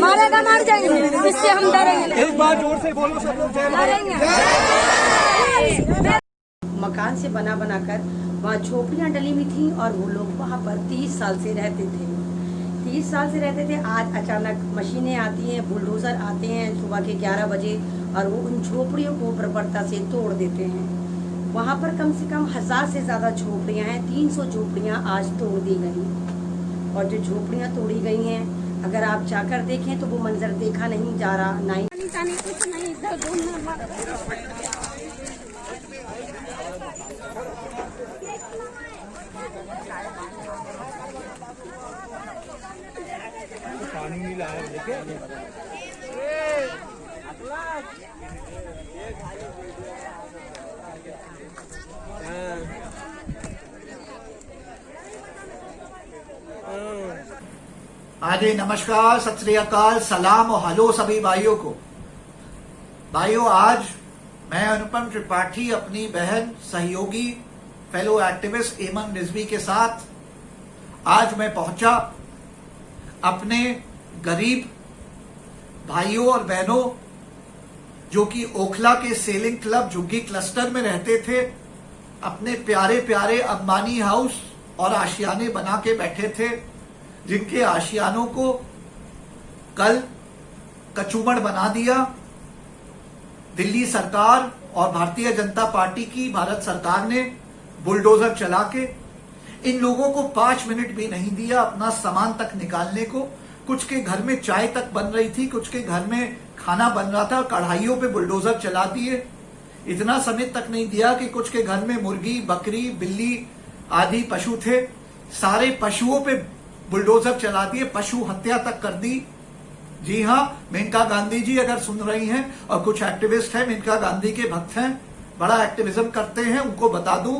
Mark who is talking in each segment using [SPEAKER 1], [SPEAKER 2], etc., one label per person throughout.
[SPEAKER 1] मारेगा मार जाएंगे, इससे हम डरेंगे।
[SPEAKER 2] एक बार जोर से बोलो सब लोग,
[SPEAKER 1] डरेंगे।
[SPEAKER 3] मकान से बना बनाकर वहाँ झोपड़ियाँ डली हुई थी और वो लोग वहाँ पर 30 साल से रहते थे। 30 साल से रहते थे। आज अचानक मशीनें आती हैं, बुलडोज़र आते हैं सुबह के 11 बजे और वो उन झोपड़ियों को बर्बरता से तोड़ देते हैं। वहाँ पर कम से कम 1000 से ज़्यादा झोपड़ियाँ हैं। 300 झोपड़ियाँ आज तोड़ दी गई और जो झोपड़ियाँ तोड़ी गई हैं, अगर आप जाकर देखें तो वो मंजर देखा नहीं जा रहा। नहीं कुछ नहीं, इधर
[SPEAKER 2] पानी नहीं लाया लेके।
[SPEAKER 4] आदि नमस्कार, सत श्री अकाल, सलाम और हेलो सभी भाइयों को। भाइयों, आज मैं अनुपम त्रिपाठी अपनी बहन, सहयोगी, फेलो एक्टिविस्ट एमन रिजवी के साथ आज मैं पहुंचा अपने गरीब भाइयों और बहनों जो कि ओखला के सेलिंग क्लब झुग्गी क्लस्टर में रहते थे, अपने प्यारे प्यारे अंबानी हाउस और आशियाने बना के बैठे थे, जिनके आशियानों को कल कचूमड़ बना दिया दिल्ली सरकार और भारतीय जनता पार्टी की भारत सरकार ने बुलडोजर चला के। इन लोगों को 5 मिनट भी नहीं दिया अपना सामान तक निकालने को। कुछ के घर में चाय तक बन रही थी, कुछ के घर में खाना बन रहा था, कढ़ाइयों पे बुलडोजर चला दिए। इतना समय तक नहीं दिया कि कुछ के घर में मुर्गी, बकरी, बिल्ली आदि पशु थे, सारे पशुओं पे बुलडोजर चला दिए, पशु हत्या तक कर दी। जी हां, मेनका गांधी जी अगर सुन रही हैं और कुछ एक्टिविस्ट हैं, मेनका गांधी के भक्त हैं, बड़ा एक्टिविज्म करते हैं, उनको बता दूं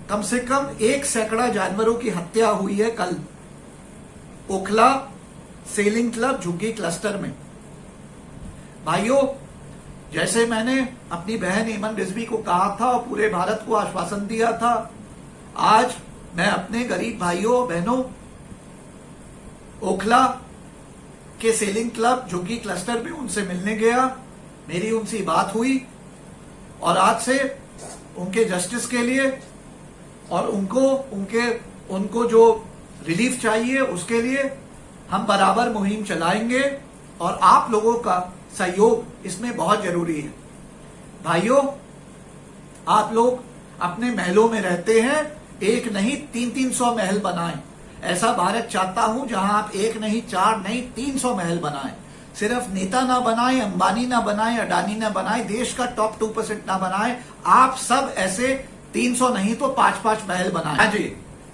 [SPEAKER 4] कम से कम 1 सैकड़ा जानवरों की हत्या हुई है कल ओखला सेलिंग क्लब झुग्गी क्लस्टर में। भाइयों, जैसे मैंने अपनी बहन एमन रिजवी को कहा था और पूरे भारत को आश्वासन दिया था, आज मैं अपने गरीब भाइयों बहनों ओखला के सेलिंग क्लब झुग्गी क्लस्टर में उनसे मिलने गया। मेरी उनसे बात हुई और आज से उनके जस्टिस के लिए और उनको जो रिलीफ चाहिए उसके लिए हम बराबर मुहिम चलाएंगे और आप लोगों का सहयोग इसमें बहुत जरूरी है। भाइयों, आप लोग अपने महलों में रहते हैं, एक नहीं 300 महल बनाएं। ऐसा भारत चाहता हूं जहां आप 1 नहीं, 4 नहीं, 300 महल बनाएं। सिर्फ नेता ना बनाएं, अंबानी ना बनाएं, अडानी ना बनाएं, देश का टॉप 2% ना बनाएं। आप सब ऐसे 300 नहीं तो 5-5 महल बनाएं। हाँ जी,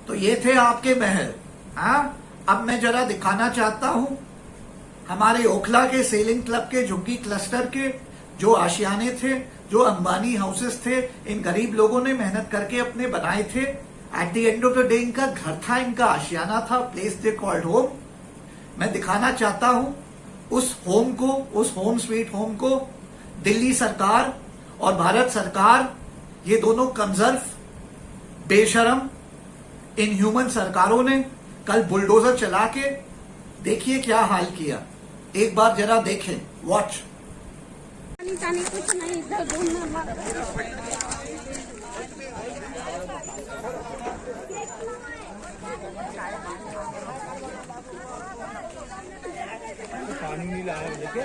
[SPEAKER 4] तो ये थे आपके महल। हाँ, अब मैं जरा दिखाना चाहता हूं हमारे ओखला के सेलिंग क्लब के झुग्गी क्लस्टर के जो आशियाने थे, जो अंबानी हाउसेस थे, इन गरीब लोगों ने मेहनत करके अपने बनाए थे। At the end of the day इनका घर था, इनका आशियाना था, प्लेस दे कॉल्ड होम। मैं दिखाना चाहता हूं उस होम को, उस होम स्वीट होम को दिल्ली सरकार और भारत सरकार, ये दोनों कंजर्व, बेशरम, इनह्यूमन सरकारों ने कल बुलडोजर चला के देखिए क्या हाल किया। एक बार जरा देखें, वॉच।
[SPEAKER 1] कुछ नहीं, इधर
[SPEAKER 2] पानी नहीं लाया लेके।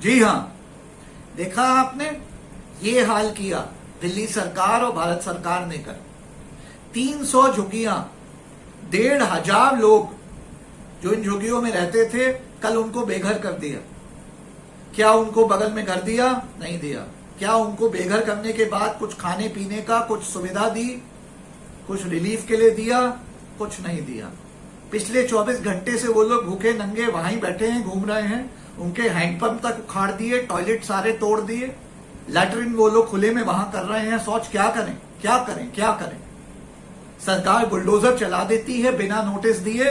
[SPEAKER 4] जी हां, देखा आपने, ये हाल किया दिल्ली सरकार और भारत सरकार ने कर। 300 झुग्गियां, 1500 लोग जो इन झुग्गियों में रहते थे, कल उनको बेघर कर दिया। क्या उनको बगल में घर दिया? नहीं दिया। क्या उनको बेघर करने के बाद कुछ खाने पीने का कुछ सुविधा दी, कुछ रिलीफ के लिए दिया? कुछ नहीं दिया। पिछले 24 घंटे से वो लोग भूखे नंगे वहीं बैठे हैं, घूम रहे हैं। उनके हैंडपंप तक उखाड़ दिए, टॉयलेट सारे तोड़ दिए, लैट्रिन वो लोग खुले में वहां कर रहे हैं। सोच क्या करें, क्या करें, क्या करें। सरकार बुलडोजर चला देती है बिना नोटिस दिए।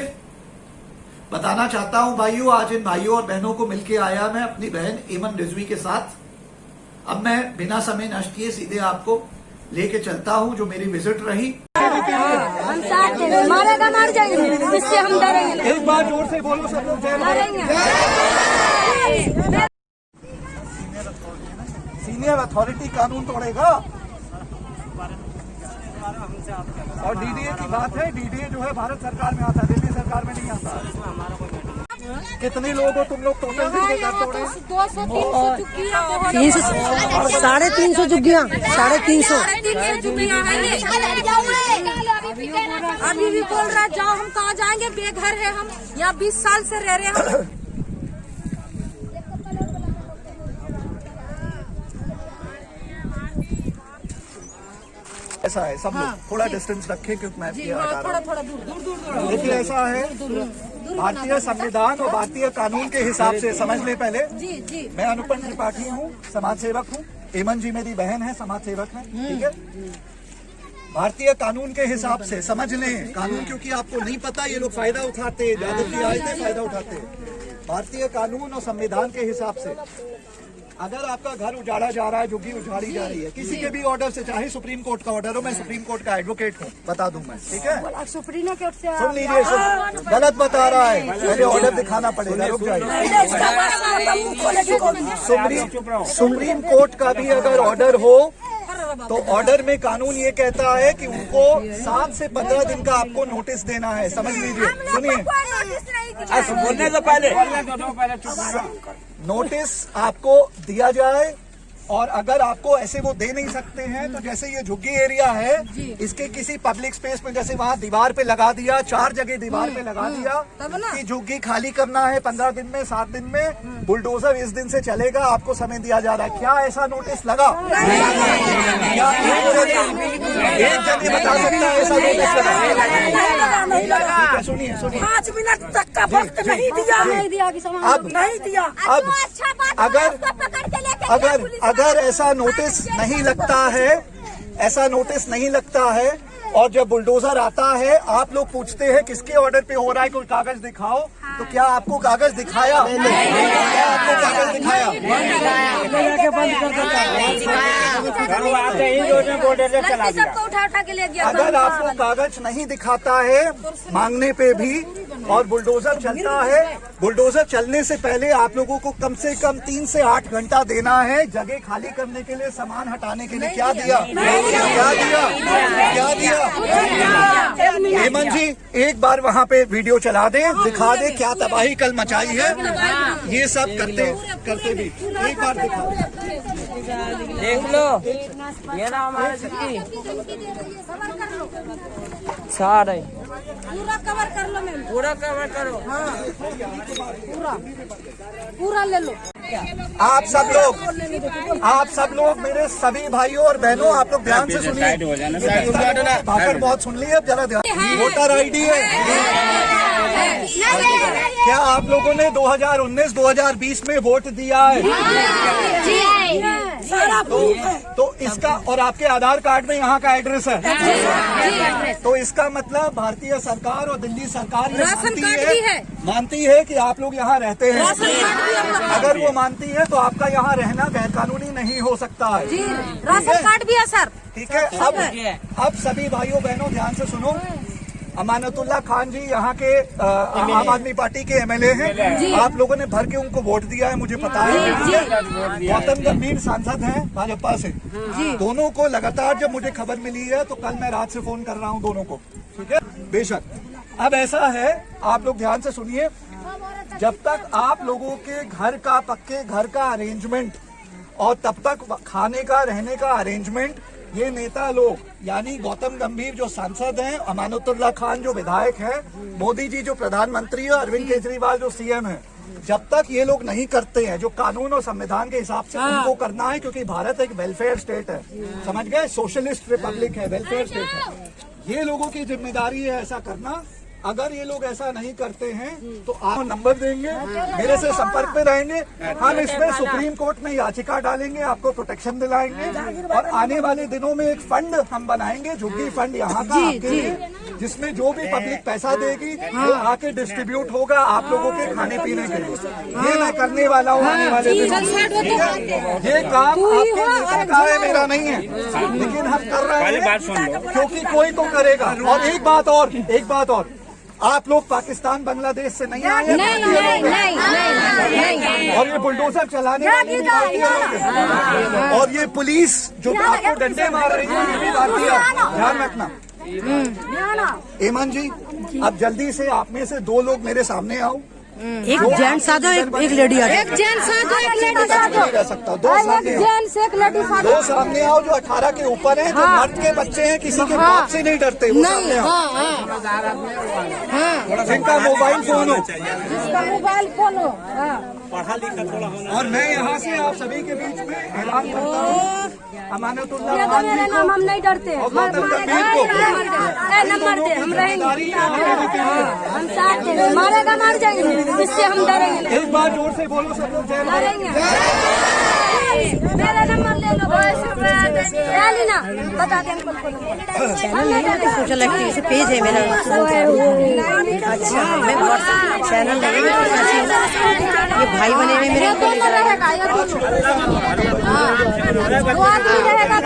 [SPEAKER 4] बताना चाहता हूं भाइयों, आज इन भाइयों और बहनों को मिलके आया मैं अपनी बहन एमन रिजवी के साथ। अब मैं बिना समय नष्ट किए सीधे आपको लेके चलता हूं जो मेरी विजिट रही।
[SPEAKER 1] हम साथ हैं, मारेगा मार जाएंगे, इससे हम डरेंगे नहीं।
[SPEAKER 2] एक बार जोर से बोलो सब लोग जय
[SPEAKER 1] डरेंगे।
[SPEAKER 2] सीनियर अथॉरिटी कानून तोड़ेगा। और डीडीए की बात है, डीडीए जो है भारत सरकार में आता है, दिल्ली सरकार में नहीं आता। कितने लोग हो तुम लोग टोटल जिनके घर तोड़े?
[SPEAKER 1] 200-300 चुकिया,
[SPEAKER 3] 350 झुग्गियाँ 350
[SPEAKER 1] चुकिया है ये। अभी भी बोल रहा है जाओ, हम कहाँ जाएंगे, बेघर है हम, यहाँ 20 साल से रह रहे हैं हम।
[SPEAKER 2] ऐसा है सब लोग थोड़ा डिस्टेंस रखें क्योंकि मैं
[SPEAKER 1] थोड़ा दूर।
[SPEAKER 2] देखिए ऐसा है, भारतीय संविधान और भारतीय कानून के हिसाब से समझ ले पहले।
[SPEAKER 1] जी।
[SPEAKER 2] मैं अनुपम त्रिपाठी हूँ, समाज सेवक हूँ। एमन जी मेरी बहन है, समाज सेवक है, ठीक है। भारतीय कानून के हिसाब से समझ लें कानून, क्योंकि आपको नहीं पता ये लोग फायदा उठाते, यादव की आयतें फायदा उठाते। भारतीय कानून और संविधान के हिसाब से अगर आपका घर उजाड़ा जा रहा है, झुग्गी उजाड़ी जा रही है किसी के भी ऑर्डर से, चाहे सुप्रीम कोर्ट का ऑर्डर हो, मैं सुप्रीम कोर्ट का एडवोकेट हूँ, बता दूं मैं, ठीक है।
[SPEAKER 1] सुप्रीम कोर्ट से
[SPEAKER 2] सुन लीजिए, गलत बता रहा है, पहले ऑर्डर दिखाना पड़ेगा, रुक जाइए। सुप्रीम कोर्ट का भी अगर ऑर्डर हो तो ऑर्डर में कानून ये कहता है कि उनको 7 से 15 दिन का आपको नोटिस देना है, समझ लीजिए। सुनिए,
[SPEAKER 5] बोलने तो पहले
[SPEAKER 2] नोटिस आपको दिया जाए, और अगर आपको ऐसे वो दे नहीं सकते हैं तो जैसे ये झुग्गी एरिया है, इसके किसी पब्लिक स्पेस में, जैसे वहाँ दीवार पे लगा दिया, 4 जगह दीवार पे लगा दिया कि झुग्गी खाली करना है 15 दिन में, 7 दिन में, बुलडोजर इस दिन से चलेगा, आपको समय दिया जा रहा है। क्या ऐसा नोटिस लगा? क्या एक जन बता सकता है ऐसा नोटिस लगा? सुनिए
[SPEAKER 3] 5 मिनट तक का वक्त नहीं दिया
[SPEAKER 2] अब अगर ऐसा नोटिस नहीं लगता है, ऐसा नोटिस नहीं लगता है, और जब बुलडोजर आता है आप लोग पूछते हैं किसके ऑर्डर पे हो रहा है, कोई कागज दिखाओ, तो क्या आपको कागज दिखाया? क्या आपको कागज दिखाया?
[SPEAKER 1] सबको उठा के ले गया।
[SPEAKER 2] अगर आपको कागज नहीं दिखाता है मांगने पे भी, और बुलडोजर चलता है, बुलडोजर चलने से पहले आप लोगों को कम से कम 3 से 8 घंटा देना है जगह खाली करने के लिए, सामान हटाने के लिए। क्या दिया? क्या दिया? हेमंत जी एक बार वहाँ पे वीडियो चला दे, दिखा दे क्या तबाही कल मचाई है, ये सब करते भी एक बार दिखा
[SPEAKER 5] देख लो, ये ना हमारा झुग्गी सारे
[SPEAKER 1] पूरा कवर कर लो मैम,
[SPEAKER 5] पूरा कवर करो।
[SPEAKER 1] पूरा ले लो।
[SPEAKER 2] आप सब लोग मेरे सभी भाइयों और बहनों, आप लोग ध्यान से सुनिए, भाषण बहुत सुन ली, अब जरा ध्यान। वोटर आईडी है, क्या आप लोगों ने 2019-2020 में वोट दिया है? तो इसका, और आपके आधार कार्ड में यहाँ का एड्रेस है, तो इसका मतलब भारतीय सरकार और दिल्ली सरकार ये मानती है कि आप लोग यहाँ रहते हैं। अगर वो मानती है तो आपका यहाँ रहना गैर कानूनी नहीं हो सकता है।
[SPEAKER 1] राशन कार्ड भी है सर।
[SPEAKER 2] ठीक है, अब सभी भाइयों बहनों ध्यान से सुनो। अमानतुल्लाह खान जी यहाँ के आम आदमी पार्टी के एमएलए हैं, आप लोगों ने भर के उनको वोट दिया है, मुझे पता है। गौतम गंभीर सांसद हैं भाजपा से, दोनों को लगातार जब मुझे खबर मिली है तो कल मैं रात से फोन कर रहा हूँ दोनों को, ठीक है। बेशक अब ऐसा है, आप लोग ध्यान से सुनिए, जब तक आप लोगों के घर का, पक्के घर का अरेंजमेंट, और तब तक खाने का, रहने का अरेंजमेंट, ये नेता लोग यानी गौतम गंभीर जो सांसद हैं, अमानतुल्लाह खान जो विधायक हैं, मोदी जी जो प्रधानमंत्री है, अरविंद केजरीवाल जो सीएम है, जब तक ये लोग नहीं करते हैं जो कानून और संविधान के हिसाब से उनको करना है, क्योंकि भारत एक वेलफेयर स्टेट है, समझ गए, सोशलिस्ट रिपब्लिक है, वेलफेयर स्टेट है, ये लोगों की जिम्मेदारी है ऐसा करना। अगर ये लोग ऐसा नहीं करते हैं तो आप नंबर देंगे, मेरे से संपर्क में रहेंगे, हम इसमें सुप्रीम कोर्ट में याचिका डालेंगे, आपको प्रोटेक्शन दिलाएंगे और आने वाले दिनों में एक फंड हम बनाएंगे, झुग्गी फंड यहाँ का आपके लिए, जिसमें जो भी पब्लिक पैसा देगी वो आके डिस्ट्रीब्यूट होगा आप लोगों के खाने पीने के लिए। ये मैं करने वाला हूँ आने वाले दिनों में। ये काम आपके नेता का है, मेरा नहीं है, लेकिन हम कर रहे हैं क्योंकि कोई तो करेगा। और एक बात और, आप लोग पाकिस्तान बांग्लादेश से नहीं आए हैं, और ये बुलडोजर चलाने वाली भी भारतीय लोग हैं, और ये पुलिस जो आपको डंडे मार रही है ये भी भारतीय है, ध्यान रखना। ईमान जी, अब जल्दी से आप में से 2 लोग मेरे सामने आओ।
[SPEAKER 3] एक जेंट्स आ जाओ, एक लेडी आ जाओ।
[SPEAKER 1] एक जेंट्स आ जाओ, एक लेडीज आ जाओ।
[SPEAKER 2] नहीं रह सकता, 2 सामने आओ।
[SPEAKER 1] जेंट्स एक लेडीज आ
[SPEAKER 2] 2 सामने आओ जो 18 के ऊपर हैं, जो मर्द के बच्चे हैं, किसी के बाप से नहीं डरते, वो सामने आओ। जिनका मोबाइल फोन हो,
[SPEAKER 1] जिसका मोबाइल फोन हो।
[SPEAKER 2] और मैं यहाँ से आप सभी के बीच में ऐलान करता हूँ, अमानतुल्लाह खान
[SPEAKER 1] मेरे
[SPEAKER 2] जी
[SPEAKER 1] नाम हम नहीं डरते।
[SPEAKER 2] और गौतम गंभीर को
[SPEAKER 1] नंबर दे, हम रहेंगे, हम साथ देंगे, मारेगा मार जाएंगे, इससे हम डरेंगे नहीं।
[SPEAKER 2] एक बार जोर से बोलो सब लोग, जय माता दी।
[SPEAKER 1] डरेंगे। मेरा नंबर ले लो, डाली ना, बता दें हमको नंबर।
[SPEAKER 3] सोशल एक्टिविटी पेज है मेरा। अच्छा, मैं व्हाट्सएप चैनल लगे हुए, ये भाई बने हुए मेरे।
[SPEAKER 1] दोनों रहेगा, ये दो आदमी रहेगा,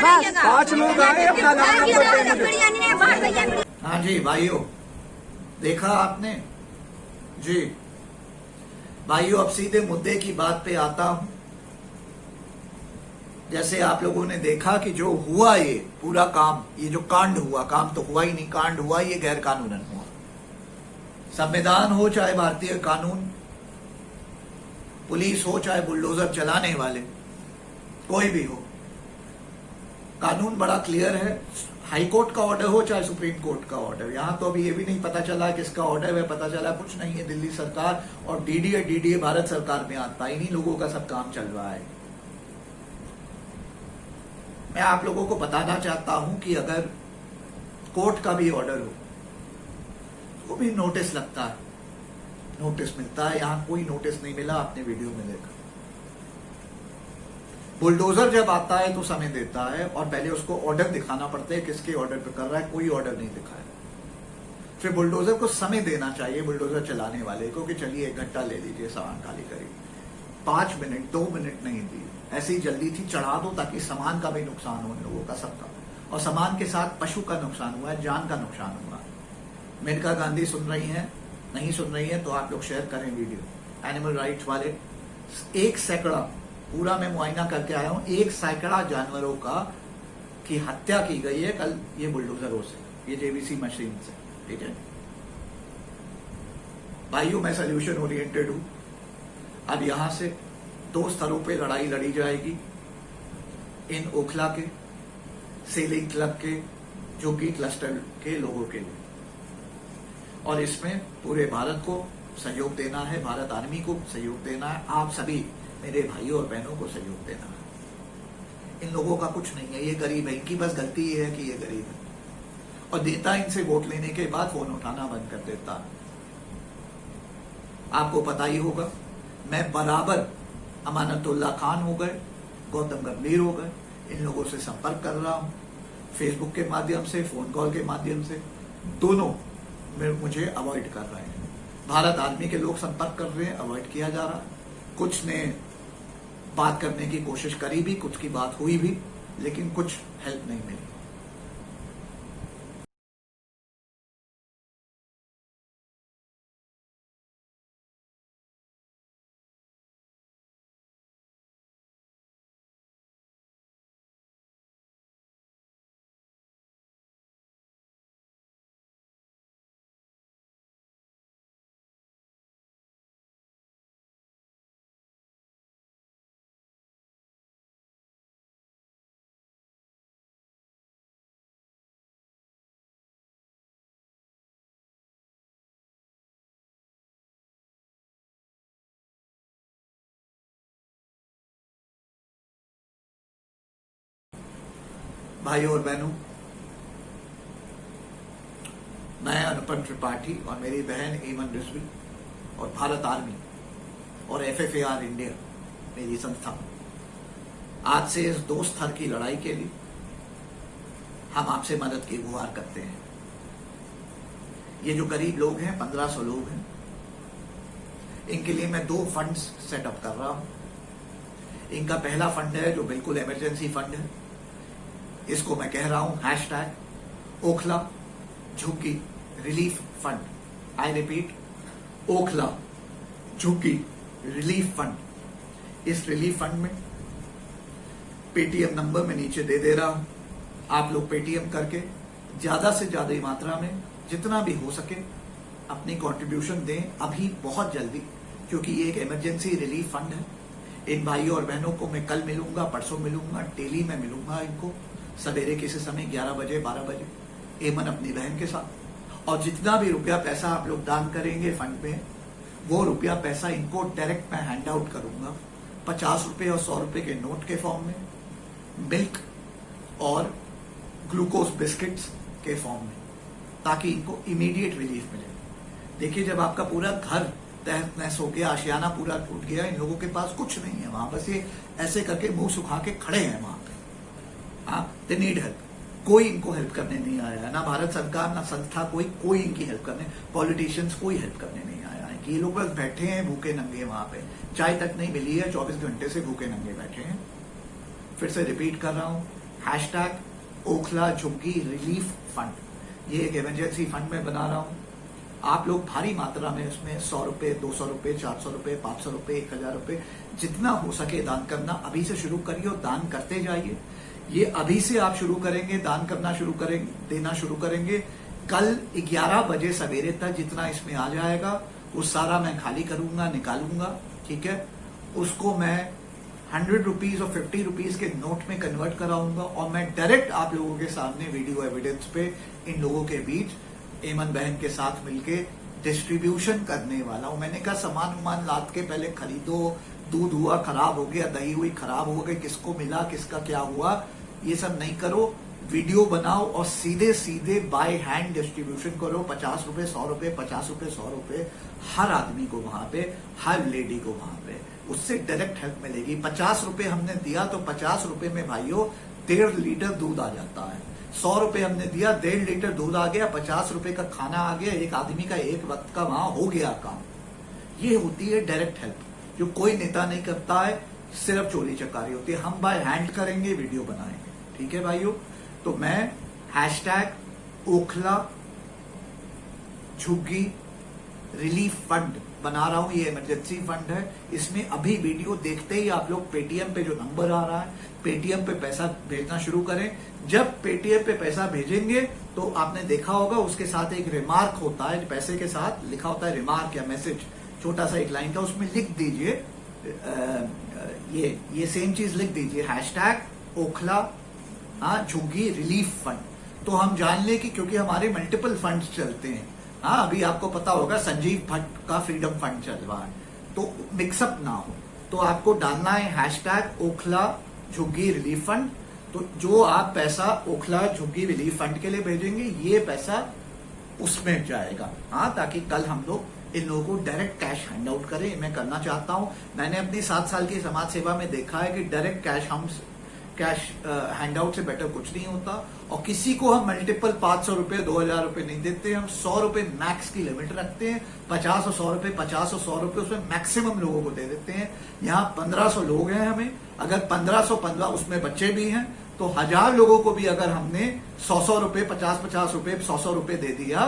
[SPEAKER 1] बस
[SPEAKER 2] 5 लोग आए, अपना नाम नंबर दें मुझे।
[SPEAKER 4] हाँ जी भाइयों, देखा आपने जी भाइयों। अब सीधे मुद्दे की बात पे आता हूं। जैसे आप लोगों ने देखा कि जो हुआ ये पूरा काम, ये जो कांड हुआ, काम तो हुआ ही नहीं, कांड हुआ, ये गैर कानूनन हुआ। संविधान हो चाहे भारतीय कानून, पुलिस हो चाहे बुलडोजर चलाने वाले, कोई भी हो, कानून बड़ा क्लियर है। हाई कोर्ट का ऑर्डर हो चाहे सुप्रीम कोर्ट का ऑर्डर, यहां तो अभी ये भी नहीं पता चला किसका ऑर्डर है, पता चला कुछ नहीं है, दिल्ली सरकार और डीडीए भारत सरकार में आता, इन्हीं लोगों का सब काम चल रहा है। मैं आप लोगों को बताना चाहता हूं कि अगर कोर्ट का भी ऑर्डर हो तो भी नोटिस लगता है, नोटिस मिलता है। यहां कोई नोटिस नहीं मिला, आपने वीडियो में देखा। बुलडोजर जब आता है तो समय देता है और पहले उसको ऑर्डर दिखाना पड़ता है, किसके ऑर्डर पे कर रहा है, कोई ऑर्डर नहीं दिखाया। फिर बुलडोजर को समय देना चाहिए, बुलडोजर चलाने वाले को, कि चलिए 1 घंटा ले लीजिए, सामान खाली करिए। 5 मिनट 2 मिनट नहीं दी, ऐसी जल्दी थी, चढ़ा दो ताकि सामान का भी नुकसान हो, इन लोगों का, सबका। और सामान के साथ पशु का नुकसान हुआ है, जान का नुकसान हुआ है। मेनका गांधी सुन रही हैं, नहीं सुन रही है तो आप लोग शेयर करें वीडियो। एनिमल राइट्स वाले 1 सैकड़ा, पूरा मैं मुआयना करके आया हूं, 1 सैकड़ा जानवरों का की हत्या की गई है कल ये बुलडोजरों से, ये जेबीसी मशीन से, ठीक है भाइयों। मैं सोल्यूशन ओरिएंटेड हूं। अब यहां से 2 स्तरों पे लड़ाई लड़ी जाएगी, इन ओखला के, सेलिंग क्लब के, झुग्गी क्लस्टर के लोगों के लिए, और इसमें पूरे भारत को सहयोग देना है, भारत आर्मी को सहयोग देना है, आप सभी मेरे भाइयों और बहनों को सहयोग देना है। इन लोगों का कुछ नहीं है, ये गरीब है, इनकी बस गलती ये है कि ये गरीब है, और नेता इनसे वोट लेने के बाद फोन उठाना बंद कर देता है। आपको पता ही होगा, मैं बराबर अमानतुल्लाह खान हो गए, गौतम गंभीर हो गए, इन लोगों से संपर्क कर रहा हूं, फेसबुक के माध्यम से, फोन कॉल के माध्यम से, दोनों में मुझे अवॉइड कर रहे हैं। भारत आर्मी के लोग संपर्क कर रहे हैं, अवॉइड किया जा रहा है। कुछ ने बात करने की कोशिश करी भी, कुछ की बात हुई भी, लेकिन कुछ हेल्प नहीं मिली। भाइयों और बहनों, मैं अनुपम त्रिपाठी और मेरी बहन एमन रिजवी और भारत आर्मी और FFAR इंडिया मेरी संस्था आज से इस दो स्तर की लड़ाई के लिए हम आपसे मदद की गुहार करते हैं। ये जो गरीब लोग हैं, 1500 लोग हैं, इनके लिए मैं 2 फंड्स सेटअप कर रहा हूं। इनका पहला फंड है जो बिल्कुल इमरजेंसी फंड है, इसको मैं कह रहा हूं #ओखला झुग्गी रिलीफ फंड। आई repeat, Okhla jhuggi relief fund. इस रिलीफ फंड में पेटीएम नंबर मैं नीचे दे रहा हूं। आप लोग पेटीएम करके ज्यादा से ज्यादा मात्रा में जितना भी हो सके अपनी कंट्रीब्यूशन दें अभी, बहुत जल्दी, क्योंकि ये एक इमरजेंसी रिलीफ फंड है। इन भाइयों और बहनों को मैं कल मिलूंगा, परसों मिलूंगा, डेली मैं मिलूंगा इनको सवेरे किसी समय 11 बजे 12 बजे एमन अपनी बहन के साथ। और जितना भी रुपया पैसा आप लोग दान करेंगे फंड में, वो रुपया पैसा इनको डायरेक्ट मैं हैंड आउट करूंगा 50 रुपए और 100 रुपए के नोट के फॉर्म में, मिल्क और ग्लूकोज बिस्किट्स के फॉर्म में, ताकि इनको इमीडिएट रिलीफ मिले। देखिए, जब आपका पूरा घर तहस नहस हो गया, आशियाना पूरा टूट गया, इन लोगों के पास कुछ नहीं है वहां, बस ये ऐसे करके मुंह सुखा के खड़े हैं वहां पे। They need help. कोई इनको हेल्प करने नहीं आया है, ना भारत सरकार, ना संस्था, कोई इनकी हेल्प करने, पॉलिटिशियंस कोई हेल्प करने नहीं आया है। कि ये लोग बस बैठे हैं भूखे नंगे वहां पे, चाय तक नहीं मिली है, 24 घंटे से भूखे नंगे बैठे हैं। फिर से रिपीट कर रहा हूं, #ओखला झुग्गी रिलीफ फंड। ये एक इमरजेंसी फंड में बना रहा हूं। आप लोग भारी मात्रा में इसमें 100 रुपए, 200 रुपए, 400 रुपए, 500 रुपए, 1000 रुपए, जितना हो सके दान करना अभी से शुरू करिए और दान करते जाइए। ये अभी से आप शुरू करेंगे, दान करना शुरू करेंगे, देना शुरू करेंगे, कल 11 बजे सवेरे तक जितना इसमें आ जाएगा वो सारा मैं खाली करूंगा, निकालूंगा, ठीक है। उसको मैं 100 रुपीज और 50 रुपीज के नोट में कन्वर्ट कराऊंगा और मैं डायरेक्ट आप लोगों के सामने वीडियो एविडेंस पे इन लोगों के बीच एमन बहन के साथ मिलके डिस्ट्रीब्यूशन करने वाला हूं। मैंने कहा सामान लाद के पहले खरीदो, दूध हुआ खराब हो गया, दही हुई खराब हो गई, किसको मिला, किसका क्या हुआ, ये सब नहीं करो। वीडियो बनाओ और सीधे सीधे बाय हैंड डिस्ट्रीब्यूशन करो। 50 रुपए, 100 रुपए, 50 रुपए, 100 रुपए हर आदमी को वहां पे, हर लेडी को वहां पे, उससे डायरेक्ट हेल्प मिलेगी। 50 रुपए हमने दिया तो 50 रुपए में भाइयों 1.5 लीटर दूध आ जाता है। 100 रुपए हमने दिया, 1.5 लीटर दूध आ गया, 50 रुपए का खाना आ गया, एक आदमी का एक वक्त का वहां हो गया काम। ये होती है डायरेक्ट हेल्प, जो कोई नेता नहीं करता है, सिर्फ चोरी चकारी होती है। हम बाय हैंड करेंगे, वीडियो बनाएंगे, ठीक है भाइयों। तो मैं #ओखला झुग्गी रिलीफ फंड बना रहा हूं। ये इमरजेंसी फंड है। इसमें अभी वीडियो देखते ही आप लोग पेटीएम पे जो नंबर आ रहा है, पेटीएम पे पैसा भेजना शुरू करें। जब पेटीएम पे पैसा भेजेंगे तो आपने देखा होगा उसके साथ एक रिमार्क होता है, पैसे के साथ लिखा होता है रिमार्क या मैसेज, छोटा सा एक लाइन का, उसमें लिख दीजिए ये सेम चीज लिख दीजिए #ओखला झुग्गी रिलीफ फंड। तो हम जान लें कि क्योंकि हमारे मल्टीपल फंड्स चलते हैं। अभी आपको पता होगा संजीव भट्ट का फ्रीडम फंड चल रहा है, तो मिक्सअप ना हो, तो आपको डालना है #ओखला झुग्गी रिलीफ फंड। तो जो आप पैसा ओखला झुग्गी रिलीफ फंड के लिए भेजेंगे, ये पैसा उसमें जाएगा, ताकि कल हम लोग इन लोगों को डायरेक्ट कैश हैंड आउट करें। मैं करना चाहता हूं। मैंने अपनी 7 साल की समाज सेवा में देखा है कि डायरेक्ट कैश हैंडआउट से बेटर कुछ नहीं होता। और किसी को हम मल्टीपल 500 रुपए, 2000 रुपए नहीं देते। हम 100 रुपए मैक्स की लिमिट रखते हैं। 50 और 100 रुपए, 50 और 100 रुपए उसमें मैक्सिमम लोगों को दे देते हैं। यहाँ 1500 लोग हैं हमें, अगर 1515 उसमें बच्चे भी हैं, तो 1000 लोगों को भी अगर हमने 100 रुपए, 50 रुपए, 100 रुपए दे दिया,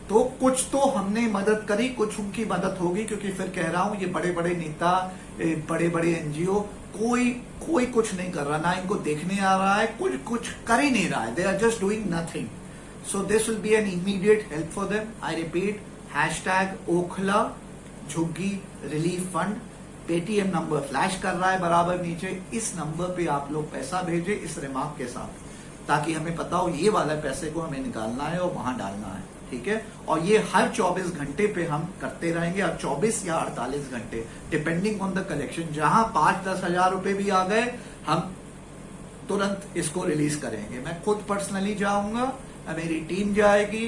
[SPEAKER 4] तो कुछ तो हमने मदद करी, कुछ उनकी मदद होगी। क्योंकि फिर कह रहा हूं, ये बड़े बड़े नेता, बड़े बड़े एनजीओ, कोई कुछ नहीं कर रहा, ना इनको देखने आ रहा है, कुछ कर ही नहीं रहा है। They are just doing nothing. So this will be an immediate help for them. I repeat, #Okhla jhuggi relief fund. Paytm number flash कर रहा है बराबर नीचे। इस नंबर पे आप लोग पैसा भेजे इस रिमार्क के साथ, ताकि हमें पता हो ये वाला पैसे को हमें निकालना है और वहां डालना है, ठीक है। और ये हर 24 घंटे पे हम करते रहेंगे, अब 24 या 48 घंटे डिपेंडिंग ऑन द कलेक्शन। जहां 5-10 हजार रुपए भी आ गए, हम तुरंत इसको रिलीज करेंगे। मैं खुद पर्सनली जाऊंगा, मेरी टीम जाएगी,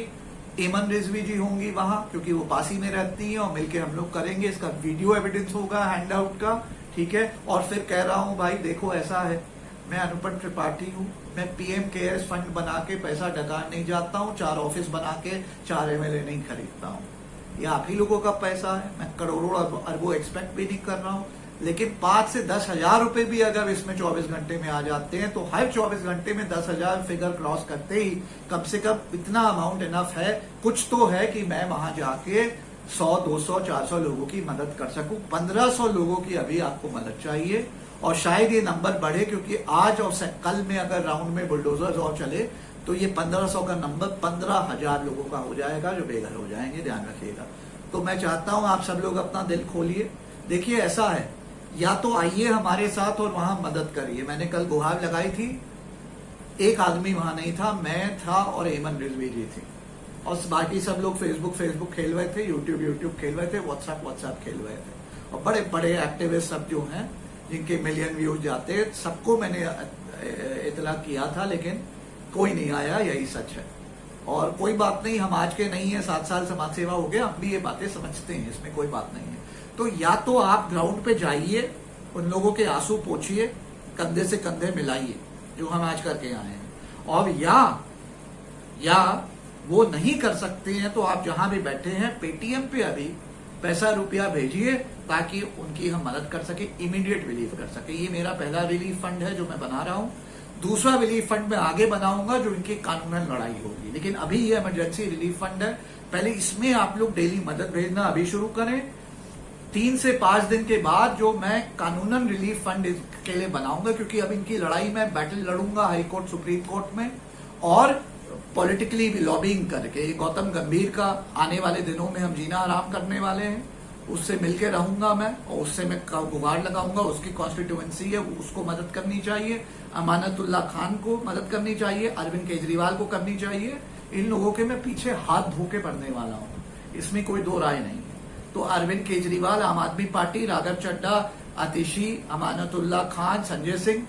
[SPEAKER 4] एमन रिजवी जी होंगी वहां क्योंकि वो पास ही में रहती हैं, और मिलके हम लोग करेंगे। इसका वीडियो एविडेंस होगा हैंड आउट का, ठीक है। और फिर कह रहा हूं भाई देखो ऐसा है, मैं अनुपम त्रिपाठी हूं, मैं पीएम केयर्स फंड बना के पैसा डकार नहीं जाता हूं, 4 ऑफिस बना के 4 एमएलए नहीं खरीदता हूं। ये आप ही लोगों का पैसा है, मैं करोड़ों अरबों एक्सपेक्ट भी नहीं कर रहा हूं, लेकिन 5 से 10 हजार रुपए भी अगर इसमें 24 घंटे में आ जाते हैं तो हर 24 घंटे में 10,000 फिगर क्रॉस करते ही कम से कम इतना अमाउंट इनफ है, कुछ तो है कि मैं वहां जाके 100, 200, 400 लोगों की मदद कर सकूं। 1500 लोगों की अभी आपको मदद चाहिए, और शायद ये नंबर बढ़े क्योंकि आज और कल में अगर राउंड में बुलडोजर्स और चले तो ये 1500 का नंबर 15,000 लोगों का हो जाएगा जो बेघर हो जाएंगे, ध्यान रखिएगा। तो मैं चाहता हूं आप सब लोग अपना दिल खोलिए। देखिए ऐसा है, या तो आइए हमारे साथ और वहां मदद करिए। मैंने कल गुहार लगाई थी, एक आदमी वहां नहीं था, मैं था और एमन रिजवी जी थी, और बाकी सब लोग फेसबुक खेल रहे थे, यूट्यूब खेल रहे थे, व्हाट्सएप खेल रहे थे, और बड़े बड़े एक्टिविस्ट सब जो हैं जिनके मिलियन व्यूज जाते हैं, सबको मैंने इतला किया था, लेकिन कोई नहीं आया, यही सच है। और कोई बात नहीं, हम आज के नहीं है, 7 साल समाज सेवा हो गया, हम भी ये बातें समझते हैं, इसमें कोई बात नहीं है। तो या तो आप ग्राउंड पे जाइए, उन लोगों के आंसू पोंछिए, कंधे से कंधे मिलाइए जो हम आज करके आए हैं, और या वो नहीं कर सकते हैं तो आप जहां भी बैठे हैं पेटीएम पे अभी पैसा रुपया भेजिए ताकि उनकी हम मदद कर सके, इमीडिएट रिलीफ कर सके। ये मेरा पहला रिलीफ फंड है जो मैं बना रहा हूं। दूसरा रिलीफ फंड मैं आगे बनाऊंगा जो इनकी कानूनन लड़ाई होगी, लेकिन अभी ये इमरजेंसी रिलीफ फंड है। पहले इसमें आप लोग डेली मदद भेजना अभी शुरू करें। 3 से 5 दिन के बाद जो मैं कानूनन रिलीफ फंड के लिए बनाऊंगा, क्योंकि अब इनकी लड़ाई में बैटल लड़ूंगा हाई कोर्ट, सुप्रीम कोर्ट में, और पॉलिटिकली भी लॉबिंग करके। गौतम गंभीर का आने वाले दिनों में हम जीना आराम करने वाले हैं, उससे मिलके रहूंगा मैं, और उससे मैं गुहार लगाऊंगा, उसकी कॉन्स्टिट्यूएंसी है, उसको मदद करनी चाहिए, अमानतुल्ला खान को मदद करनी चाहिए, अरविंद केजरीवाल को करनी चाहिए। इन लोगों के मैं पीछे हाथ धो के पड़ने वाला हूं, इसमें कोई दो राय नहीं है। तो अरविंद केजरीवाल, आम आदमी पार्टी, राघव चड्ढा, आतिशी, अमानतुल्ला खान, संजय सिंह,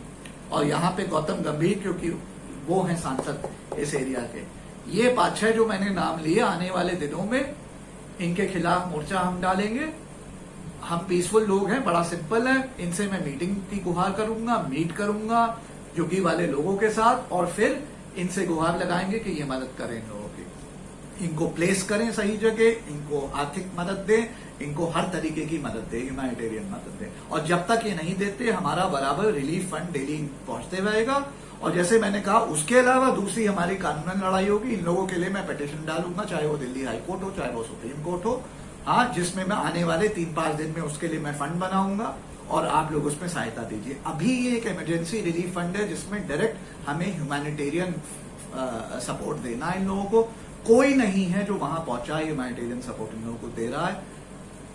[SPEAKER 4] और यहाँ पे गौतम गंभीर क्योंकि वो हैं सांसद इस एरिया के। ये 5-6 जो मैंने नाम लिए, आने वाले दिनों में इनके खिलाफ मोर्चा हम डालेंगे। हम पीसफुल लोग हैं, बड़ा सिंपल है। इनसे मैं मीटिंग की गुहार करूंगा, मीट करूंगा जुगी वाले लोगों के साथ, और फिर इनसे गुहार लगाएंगे कि ये मदद करें इन लोगों की, इनको प्लेस करें सही जगह, इनको आर्थिक मदद दें, इनको हर तरीके की मदद दें, ह्यूमैनिटेरियन मदद दें। और जब तक ये नहीं देते, हमारा बराबर रिलीफ फंड डेली पहुंचते रहेगा। और जैसे मैंने कहा, उसके अलावा दूसरी हमारी कानूनन लड़ाई होगी। इन लोगों के लिए मैं पिटीशन डालूंगा, चाहे वो दिल्ली हाई कोर्ट हो, चाहे वो सुप्रीम कोर्ट हो, हाँ, जिसमें मैं आने वाले 3-5 दिन में उसके लिए मैं फंड बनाऊंगा, और आप लोग उसमें सहायता दीजिए। अभी ये एक इमरजेंसी रिलीफ फंड है जिसमें डायरेक्ट हमें ह्यूमैनिटेरियन सपोर्ट देना है इन लोगों को। कोई नहीं है जो वहां पहुंचा है ह्यूमैनिटेरियन सपोर्ट इन लोगों को दे रहा है।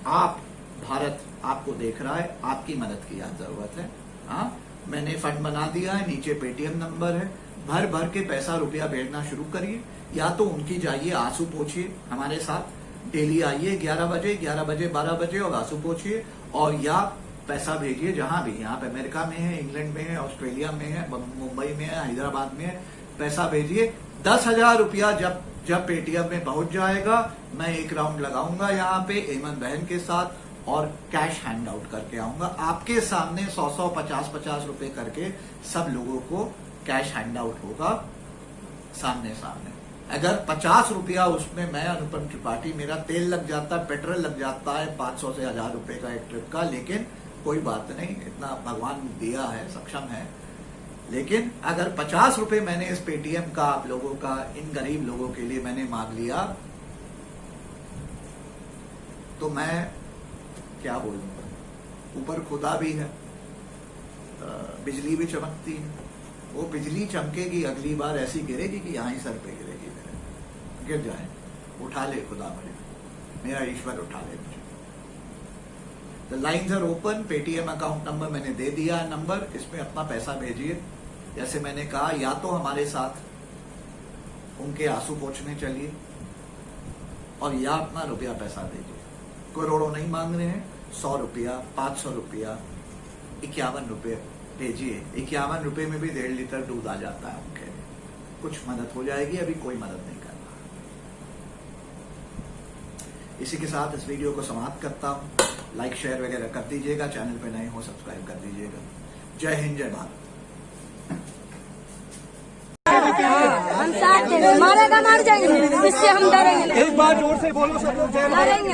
[SPEAKER 4] आप, भारत आपको देख रहा है, आपकी मदद की आज जरूरत है। हाँ, मैंने फंड बना दिया है, नीचे पेटीएम नंबर है, भर भर के पैसा रुपया भेजना शुरू करिए। या तो उनकी जाइए, आंसू पोंछिए हमारे साथ, डेली आइए 11 बजे 12 बजे और आंसू पोंछिए, और या पैसा भेजिए जहां भी, यहाँ पे अमेरिका में है, इंग्लैंड में है, ऑस्ट्रेलिया में है, मुंबई में है, हैदराबाद में है, पैसा भेजिए। 10,000 रुपया जब पेटीएम में पहुंच जाएगा, मैं एक राउंड लगाऊंगा यहाँ पे एमन बहन के साथ, और कैश हैंड आउट करके आऊंगा आपके सामने। 100-100, 50-50 रुपए करके सब लोगों को कैश हैंड आउट होगा सामने सामने। अगर 50 रुपया उसमें मैं अनुपम त्रिपाठी, मेरा तेल लग जाता है, पेट्रोल लग जाता है 500 से 1000 रुपए का एक ट्रिप का, लेकिन कोई बात नहीं, इतना भगवान दिया है, सक्षम है। लेकिन अगर 50 रुपए मैंने इस पेटीएम का, आप लोगों का, इन गरीब लोगों के लिए मैंने मांग लिया, तो मैं क्या बोलूंगा। ऊपर खुदा भी है, बिजली भी चमकती है, वो बिजली चमकेगी, अगली बार ऐसी गिरेगी कि यहां ही सर पे गिरेगी मेरे, गिर जाए, उठा ले खुदा मुझे, मेरा ईश्वर उठा ले मुझे। The lines are open. Paytm account number मैंने दे दिया है, नंबर, इसमें अपना पैसा भेजिए। जैसे मैंने कहा, या तो हमारे साथ उनके आंसू पोंछने चलिए, और या अपना रुपया पैसा दीजिए। करोड़ों नहीं मांग रहे हैं, 100 रुपया, 500 रुपया, 51 रुपये, भेजिए। 51 रुपए में भी 1.5 लीटर दूध आ जाता है उनके। कुछ मदद हो जाएगी, अभी कोई मदद नहीं कर रहा। इसी के साथ इस वीडियो को समाप्त करता हूं। लाइक शेयर वगैरह कर दीजिएगा, चैनल पे नए हो सब्सक्राइब कर दीजिएगा। जय हिंद, जय भारत।
[SPEAKER 1] हम साथ हैं, मारेगा मार जाएंगे, इससे हम डरेंगे नहीं।
[SPEAKER 2] एक बार जोर से बोलो सब लोग, जय भारत।
[SPEAKER 1] डरेंगे